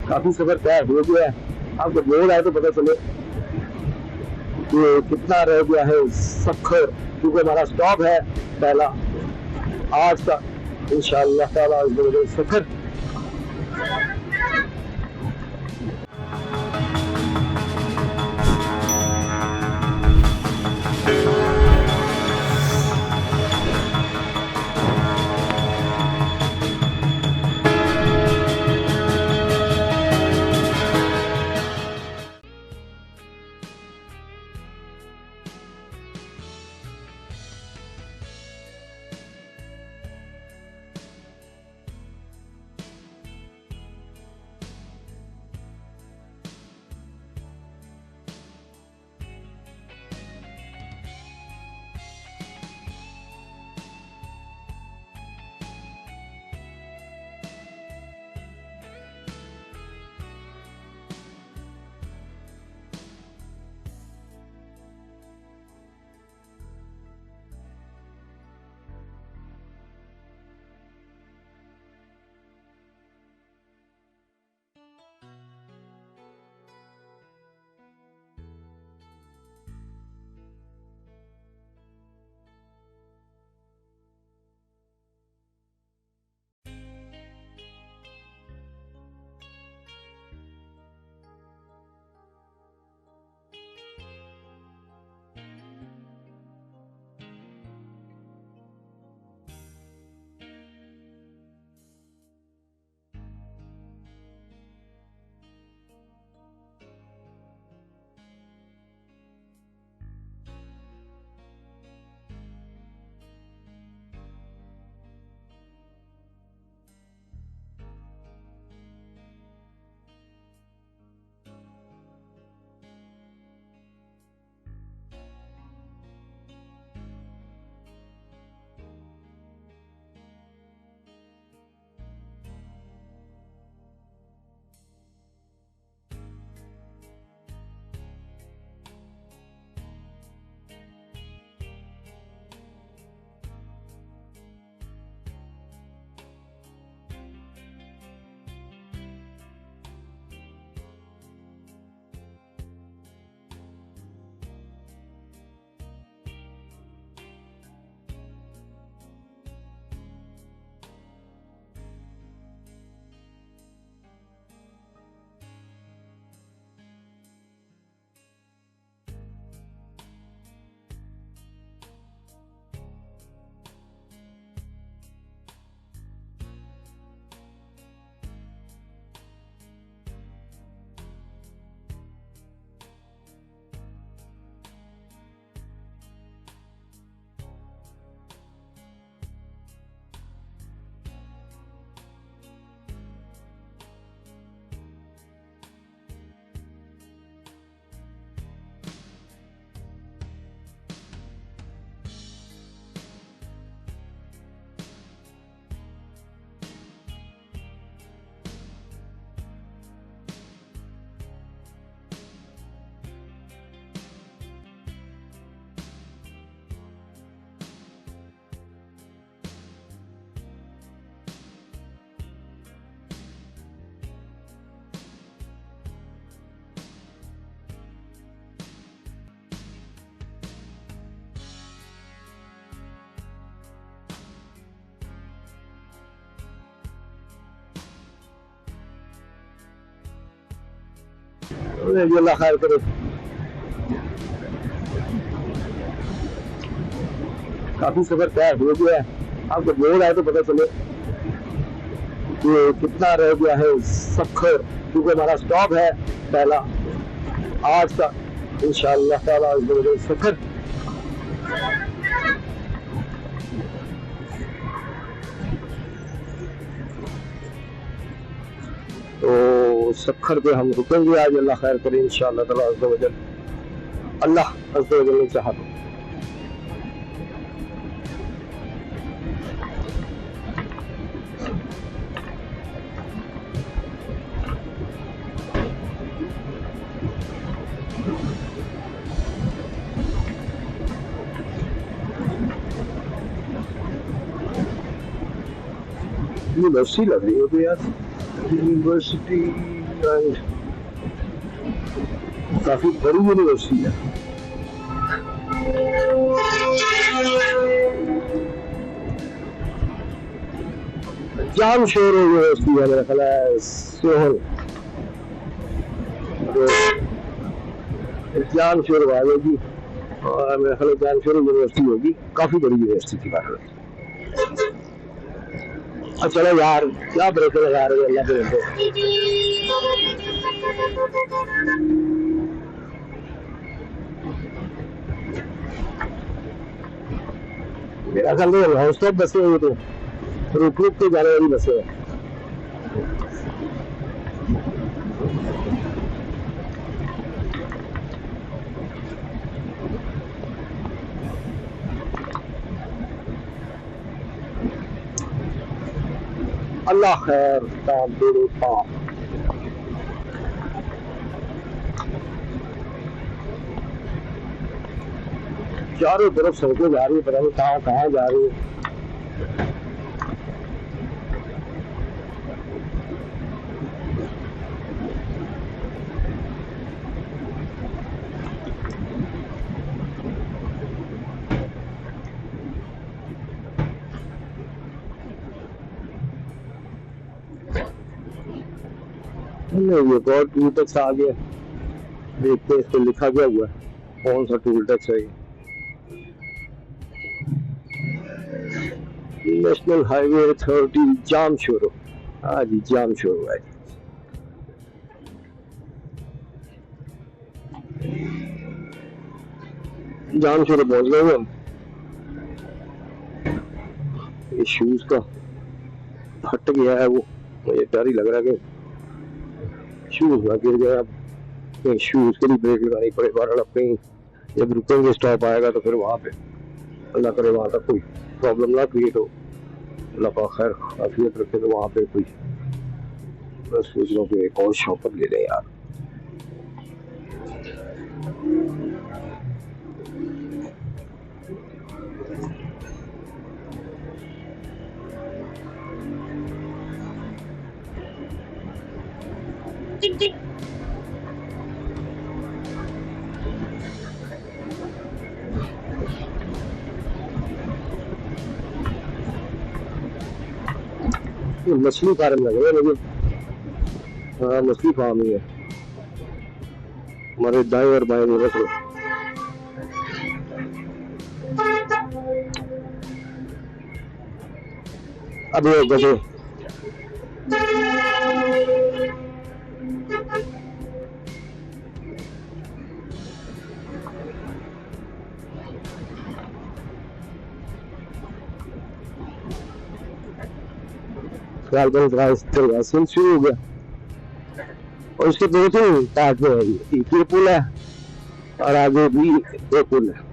काफी सफर तय हो गया है। आपको बोर्ड आए तो पता चले कि कितना रह गया है सफर, क्योंकि हमारा स्टॉप है पहला आज का इंशाअल्लाह ताला सफर। अल्लाह खैर करे। काफी सफर तय हो गया है। आपको बोर्ड आए तो पता चले कि कितना रह गया है सफर, क्योंकि हमारा स्टॉप है पहला आज का इंशाअल्लाह ताला सफर। तो सफर पे हम रुकेंगे आज, अल्लाह खैर करे इंशाअल्लाह ताला अज़्ज़ व जल। अल्लाह अज़्ज़ व जल ने चाहा तो। यूनिवर्सिटी लग रही है तो यार, यूनिवर्सिटी एंड काफी बड़ी यूनिवर्सिटी है। जाम शोर यूनिवर्सिटी है मेरा ख्याल है सोहन, जाम शोर आ जाएगी और मेरा ख्याल जाम शोर यूनिवर्सिटी होगी, काफी बड़ी यूनिवर्सिटी की बात है। चलो यार क्या ब्रेक लगा रहे हो अल्लाह के बंदे। मेरा ख्याल में नॉन स्टॉप बसें हैं, तो रुक रुक के जाने वाली बसें हैं। अल्लाह खैर काम दे पाप। चारों तरफ सड़कें जा रही है, पता नहीं कहाँ कहाँ जा रही है। नहीं ये तो टूल टैक्स आ गया, देखते हैं इस पर लिखा क्या हुआ है, कौन सा टूल टैक्स है ये। नेशनल हाईवे अथॉरिटी जाम शोरो, हाँ जी जाम शोरो है। जाम शोरो पहुंच गए हम। ये शूज का फट गया है, वो मुझे डर ही लग रहा है कि शूज ना गिर गया। अब कहीं शूज के लिए ब्रेक लगानी पड़े, बहरहाल अब कहीं जब रुकेंगे स्टॉप आएगा तो फिर वहाँ पे अल्लाह करे वहाँ तक कोई प्रॉब्लम ना क्रिएट हो, अल्लाह का खैर आफियत रखे। तो वहाँ पे कोई बस सोच रहा हूँ कि एक और शॉपर ले लें यार। मछली फार्म लग रहा है मुझे, हाँ मछली फार्म ही है। हमारे दाएं और बाएं में रख लो। अब ये गधे शुरू हो गया और इसके दो तीन पार्ट में है, एक ये पुल है और आगे भी एक पुल है।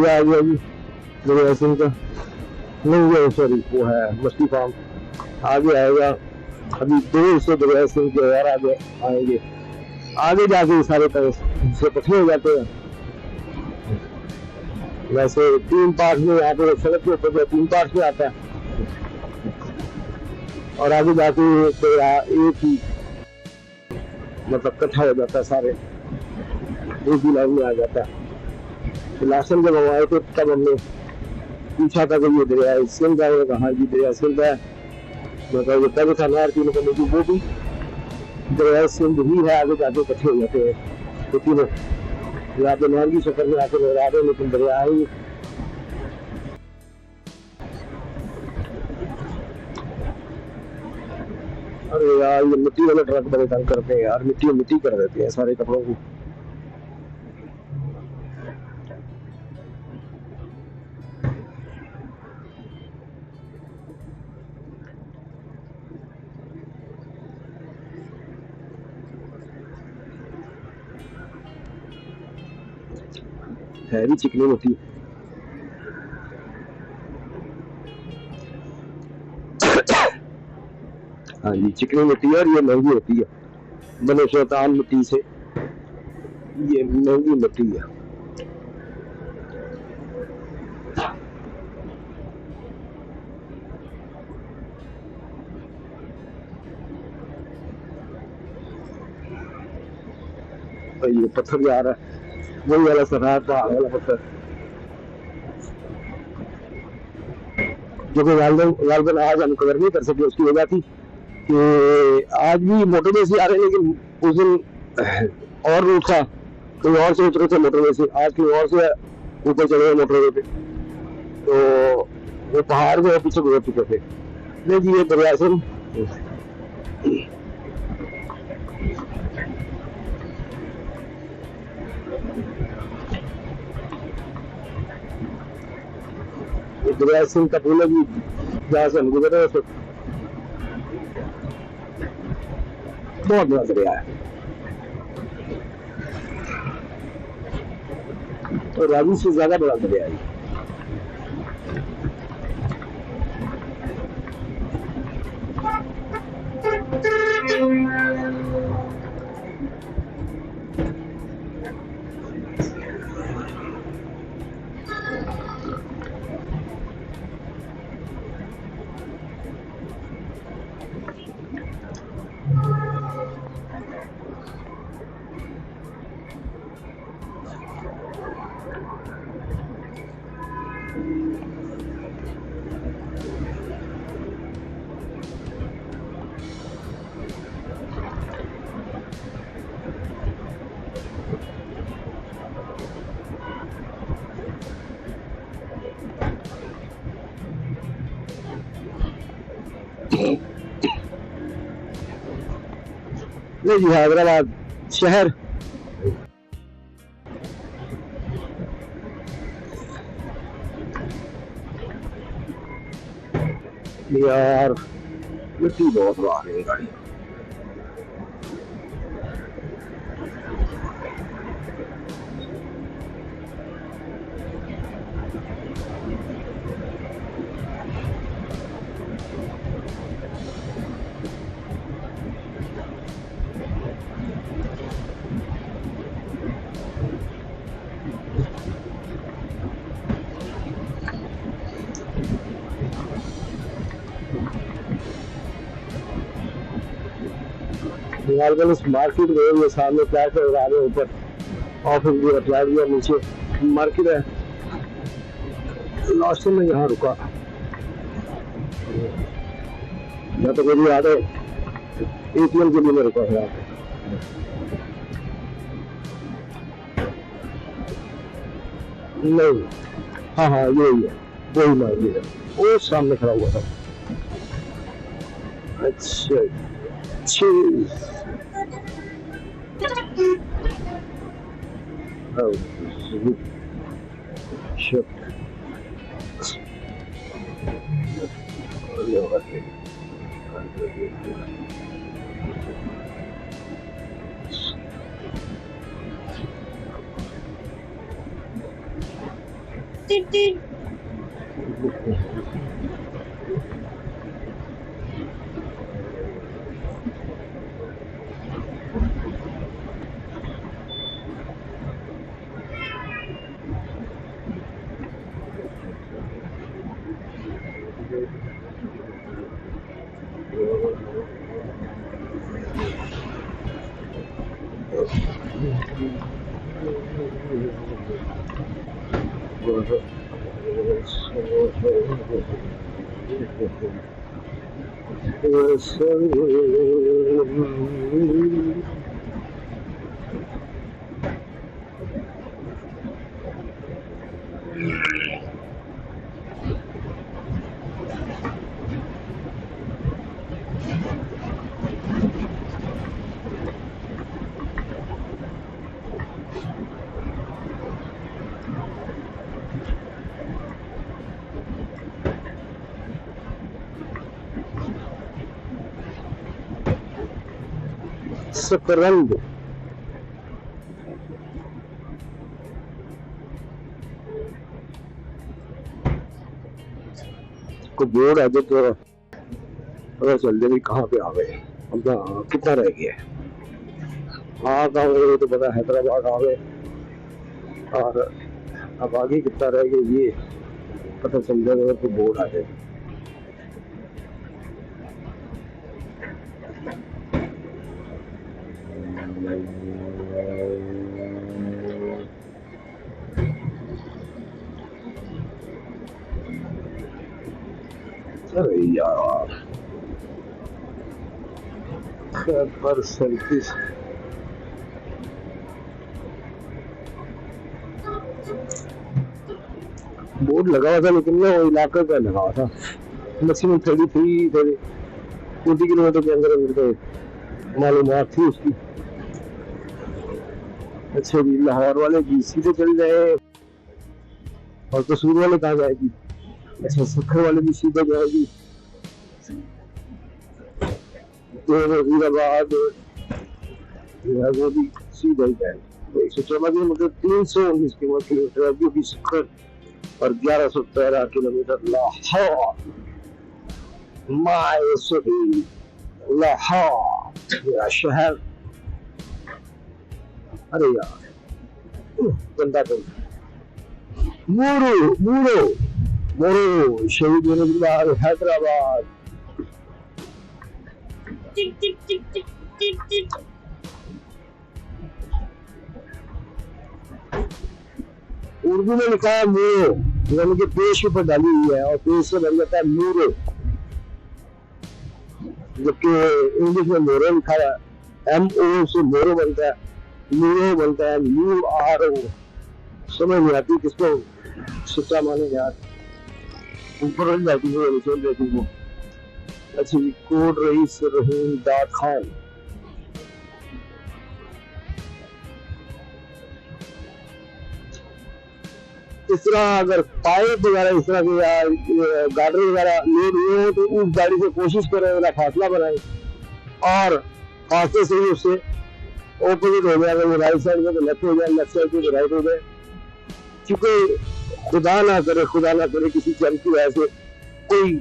आ गया जी दरिया सिंह का, नहीं सॉरी वो है मछली फार्म, आगे आएगा। अभी दूर से दरिया सिंह के यार आगे आएंगे, आगे जाके सारे से इकट्ठे हो जाते हैं। वैसे 3 पार्ट में यहाँ पे सड़क के ऊपर 3 पार्ट में आता है और आगे जाके एक ही मतलब इकट्ठा हो जाता है, सारे एक ही लाइन में आ जाता है। लास्ट टाइम जब हम आए थे तब हमने पूछा था कि ये दरिया सिंध है, कहा जी दरिया सिंध है, मतलब तब था नहर तीनों को, वो भी दरिया सिंध ही है, आगे जाके इकट्ठे हो जाते हैं। तो तीनों यहाँ पे नहर की शक्ल में आके नजर आ रहे हैं, लेकिन दरिया ही। अरे यार ये मिट्टी वाले ट्रक बड़े तंग करते हैं यार, मिट्टी कर देते हैं सारे कपड़ों को। है भी चिकनी मिट्टी। हाँ जी, चिकनी मिट्टी है और ये महंगी होती है, बनस्बतान मिट्टी से ये महंगी मिट्टी है। तो ये पत्थर भी आ रहा है, वही वाला सफेद पहाड़ वाला पत्थर, जो कि गालबन आज हम कवर नहीं कर सके। उसकी वजह थी कि आज भी मोटरवे से आ रहे हैं, लेकिन उस दिन और रूट था, कहीं और से उतरे थे मोटरवे से, आज कहीं और से ऊपर चले गए मोटरवे पे, तो वो पहाड़ जो है पीछे गुजर चुके थे। नहीं जी, ये दरिया से दरिया सिंह का पुल है जी, जहाँ से हम गुजर रहे थे। बहुत बड़ा दरिया है और रावी से ज्यादा बड़ा दरिया है। नहीं जी, हैदराबाद शहर यार मिट्टी बहुत बाहर है गाड़ी। इस मार्केट में ये सामने फ्लैट है, आगे ऊपर ऑफिस भी है, फ्लैट भी है, नीचे मार्केट है। लास्ट में यहाँ रुका, या तो मेरी याद है एटीएम के लिए मैं रुका था। नहीं, हाँ हाँ यही है, वही मार्केट है, वो सामने खड़ा हुआ था। अच्छा Oh, shit. सकरंद को बोर्ड है जो पता चल जाए कहाँ पे आ गए, अब कितना रह गया। हाँ कहाँ गए तो पता हैदराबाद आ गए, और अब आगे कितना रह गया ये पता चल जाएगा तो बोर्ड आ जाए। अरे यार पर 37 बोर्ड लगा हुआ था, लेकिन वो इलाके का लगा हुआ था। मैक्सिमम 40 किलोमीटर के अंदर अंदर तो मालूमात थी उसकी। अच्छा जी, लाहौर वाले भी सीधे चल जाए और कसूर वाले कहाँ जाएगी? अच्छा सखर वाले भी सीधे जाएगी, हैदराबाद वो भी सीधा ही जाएगी। तो 114 किलोमीटर, 319 किलोमीटर अभी भी सखर, और 1113 kilometre Lahore. My city Lahore मेरा शहर। अरे यार गंदा गंदा मूरो मूरो मूरो शहीद होने के बाद हैदराबाद। टिक टिक टिक टिक टिक टिक। उर्दू में लिखा है मूरो, यानी कि पेश के ऊपर डाली हुई है और पेश से बन जाता है मूरो, जबकि इंग्लिश में मोरो लिखा है, MO से मोरो बनता है, मूरो बनता है URO। समझ नहीं आती किसको सच्चा माने यार, ऊपर जाती है नीचे जाती है। अच्छा कोड रईस रहीम दाद खान। इस तरह अगर पाइप वगैरह इस तरह के गाड़ी वगैरह लोड हुए हो तो उस गाड़ी से कोशिश करें मेरा फासला बनाए, और फासले से ही उससे ऑपोजिट हो जाएगा, वो राइट साइड में तो लेफ्ट हो जाए, लेफ्ट साइड में तो राइट हो जाए। क्योंकि खुदा ना करे किसी चल की वजह से कोई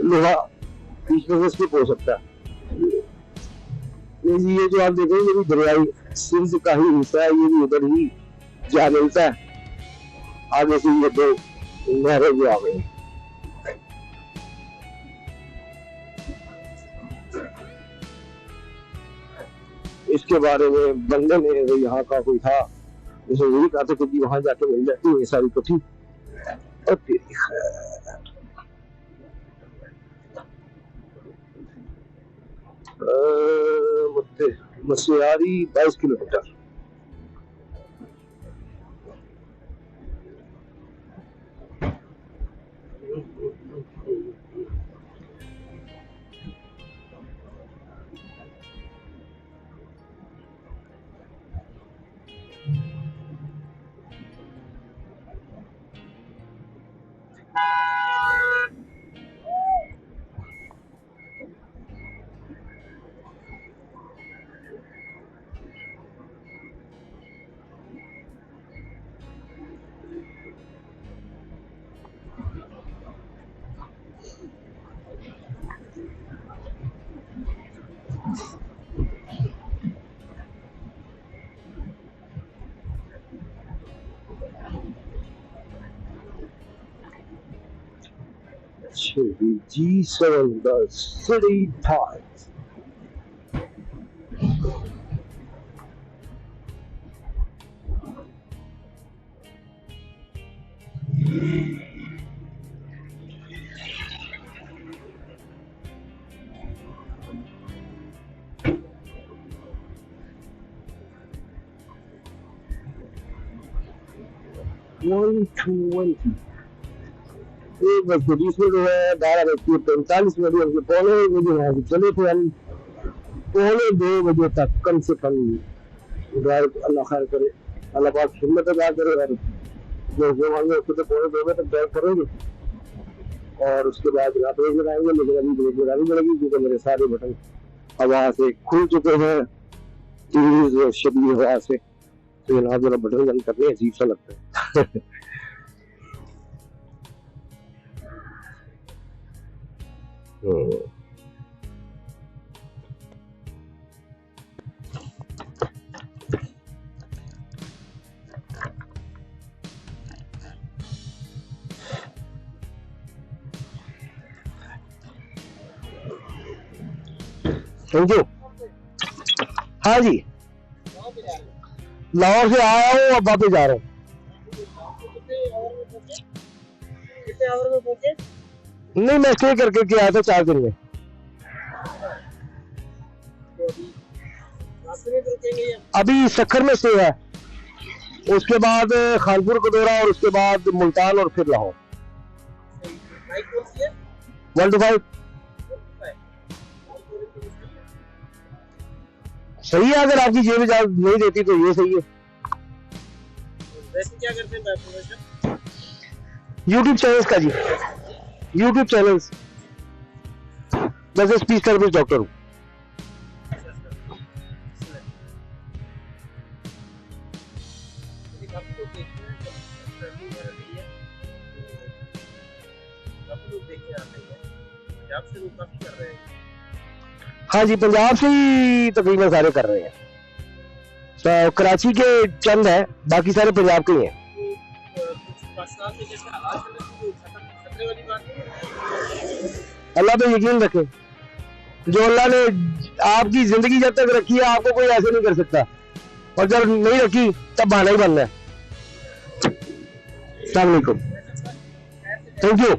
लोहा बीच में से स्लिप हो सकता है। ये जो आप देखेंगे ये भी दरियाई सिंध का ही हिस्सा है, ये भी उधर ही जा मिलता है। आगे से ये दो नहरें जो आ गई, इसके बारे में बंदे ने वो यहाँ का कोई था जैसे वही कहा था कि वहां जाके मिल जाती है ये सारी कथी। और तेरी मसियारी 22 kilometre. G7 the city times. एक बज के 20 मिनट हुए, 12:45 पौने 1 बजे वहां से चले थे हम, पौने 2 बजे तक कम से कम ड्राइव। अल्लाह खैर करे, अल्लाह पाक हिम्मत अदा करे, और जो मांगे उसको तो पौने 2 बजे तक ड्राइव करेंगे, और उसके बाद रात ब्रेक लगाएंगे। लेकिन अभी ब्रेक लगानी पड़ेगी क्योंकि मेरे सारे बटन हवा से खुल चुके हैं, तेज शदीद हवा से, तो यहाँ जरा बटन बंद करने अजीब सा लगता है। Thank you. हाँ जी, लाहौर से आया हूँ, अब वापस जा रहा हूँ। नहीं, मैं स्टे करके के आया था 4 दिन में। अभी सखर में स्टे है, उसके बाद खानपुर कटोरा और उसके बाद मुल्तान और फिर लाहौर। 1 to 5 सही है। अगर आपकी जेब इजाजत नहीं देती तो ये सही है। वैसे क्या करते हैं प्रोफेशन? यूट्यूब चैनल्स का जी, यूट्यूब चैनल्स। जैसे स्पीच थेरेपिस्ट डॉक्टर हूँ। हाँ जी, पंजाब से ही तकरीबन सारे कर रहे हैं। तो कराची के चंद है, बाकी सारे पंजाब के ही हैं। अल्लाह पे यकीन रखें, जो अल्लाह ने आपकी जिंदगी जब तक रखी है आपको कोई ऐसे नहीं कर सकता, और जब नहीं रखी तब बहाना ही बनना है। अस्सलाम वालेकुम, थैंक यू।